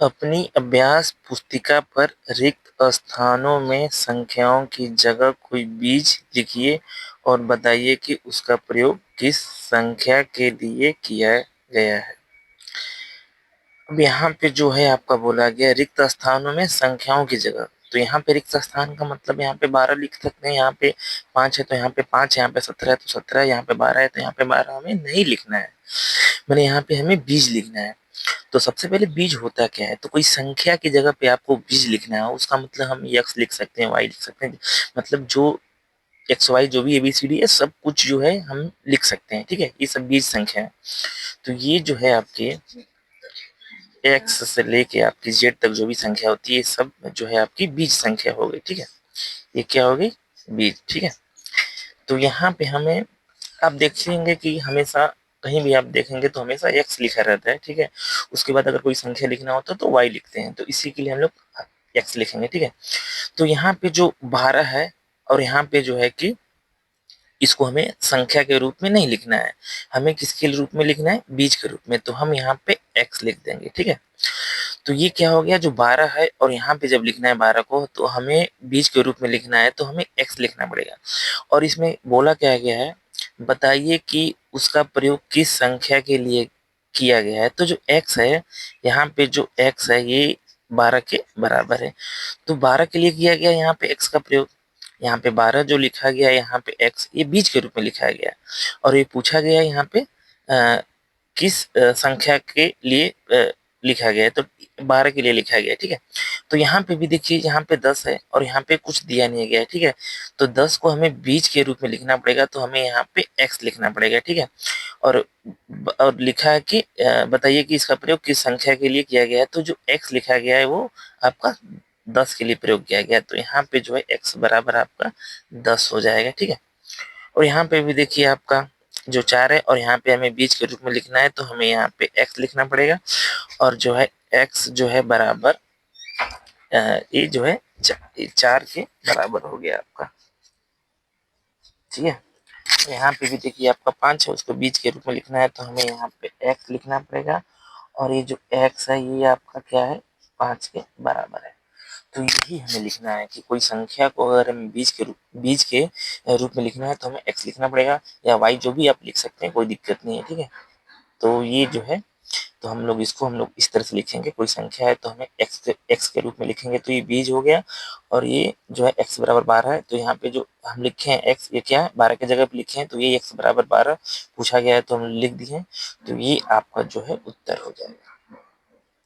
अपनी अभ्यास पुस्तिका पर रिक्त स्थानों में संख्याओं की जगह कोई बीज लिखिए और बताइए कि उसका प्रयोग किस संख्या के लिए किया गया है। अब यहाँ पे जो है आपका बोला गया रिक्त स्थानों में संख्याओं की जगह। तो यहाँ पे रिक्त स्थान का मतलब यहाँ पे 12 लिख सकते हैं, यहाँ पे 5 है तो यहाँ पे 5, यहाँ पे 17 है तो 17, यहाँ पे 12 है तो यहाँ पे 12 हमें नहीं लिखना है, मैंने यहाँ पे हमें बीज लिखना है। तो सबसे पहले बीज होता क्या है, तो कोई संख्या की जगह पे आपको बीज लिखना है, उसका मतलब हम एक्स लिख सकते हैं, वाई लिख सकते हैं, मतलब जो एक्स वाई जो भी एबीसीडी है सब कुछ जो है हम लिख सकते हैं। ठीक है, ये सब बीज संख्या है। तो ये जो है आपके एक्स से लेके आपकी जेड तक जो भी संख्या होती है ये सब जो है आपकी बीज संख्या हो गई। ठीक है, ये क्या हो गई, बीज। ठीक है, तो यहाँ पे हमें आप देखेंगे कि हमेशा कहीं भी आप देखेंगे तो हमेशा एक्स लिखा रहता है। ठीक है, उसके बाद अगर कोई संख्या लिखना होता है तो वाई लिखते हैं, तो इसी के लिए हम लोग एक्स लिखेंगे। ठीक है, तो यहाँ पे जो 12 है और यहाँ पे जो है कि इसको हमें संख्या के रूप में नहीं लिखना है, हमें किसके रूप में लिखना है, बीज के रूप में, तो हम यहाँ पे एक्स लिख देंगे। ठीक है, तो ये क्या हो गया, जो 12 है और यहाँ पे जब लिखना है 12 को तो हमें बीज के रूप में लिखना है तो हमें एक्स लिखना पड़ेगा। और इसमें बोला क्या गया है, बताइए कि उसका प्रयोग किस संख्या के लिए किया गया है। तो जो एक्स है, यहाँ पे जो एक्स है ये 12 के बराबर है, तो 12 के लिए किया गया यहाँ पे एक्स का प्रयोग। यहाँ पे 12 जो लिखा गया यहाँ पे एक्स ये बीज के रूप में लिखा गया है। और ये पूछा गया यहाँ पे किस संख्या के लिए लिखा गया है, तो 12 के लिए लिखा गया है। ठीक है, तो यहाँ पे भी देखिए यहाँ पे 10 है और यहाँ पे कुछ दिया नहीं गया है। ठीक है, तो 10 को हमें बीज के रूप में लिखना पड़ेगा, तो हमें यहाँ पे x लिखना पड़ेगा। ठीक है, और लिखा है कि बताइए कि इसका प्रयोग किस संख्या के लिए किया गया है, तो जो x लिखा गया है वो आपका 10 के लिए प्रयोग किया गया है, तो यहाँ पे जो है x बराबर आपका 10 हो जाएगा। ठीक है, और यहाँ पे भी देखिए आपका जो 4 है और यहाँ पे हमें बीज के रूप में लिखना है, तो हमें यहाँ पे x लिखना पड़ेगा, और जो है x जो है बराबर ये जो है 4 के बराबर हो गया आपका। ठीक है, यहाँ पे भी देखिए आपका 5 है, उसको बीज के रूप में लिखना है तो हमें यहाँ पे x लिखना पड़ेगा, और ये जो x है ये आपका क्या है, 5 के बराबर है। तो यही हमें लिखना है कि कोई संख्या को अगर हमें बीज के रूप में लिखना है तो हमें x लिखना पड़ेगा, या y जो भी आप लिख सकते हैं, कोई दिक्कत नहीं है। ठीक है, तो ये जो है, तो हम लोग इसको हम लोग इस तरह से लिखेंगे, कोई संख्या है तो हमें x के रूप में लिखेंगे, तो ये बीज हो गया। और ये जो है x बराबर 12 है, तो यहाँ पे जो हम लिखे हैं x ये क्या है, 12 की जगह पे लिखे हैं, तो ये x बराबर 12 पूछा गया है तो हम लिख दिए, तो ये आपका जो है उत्तर हो जाएगा।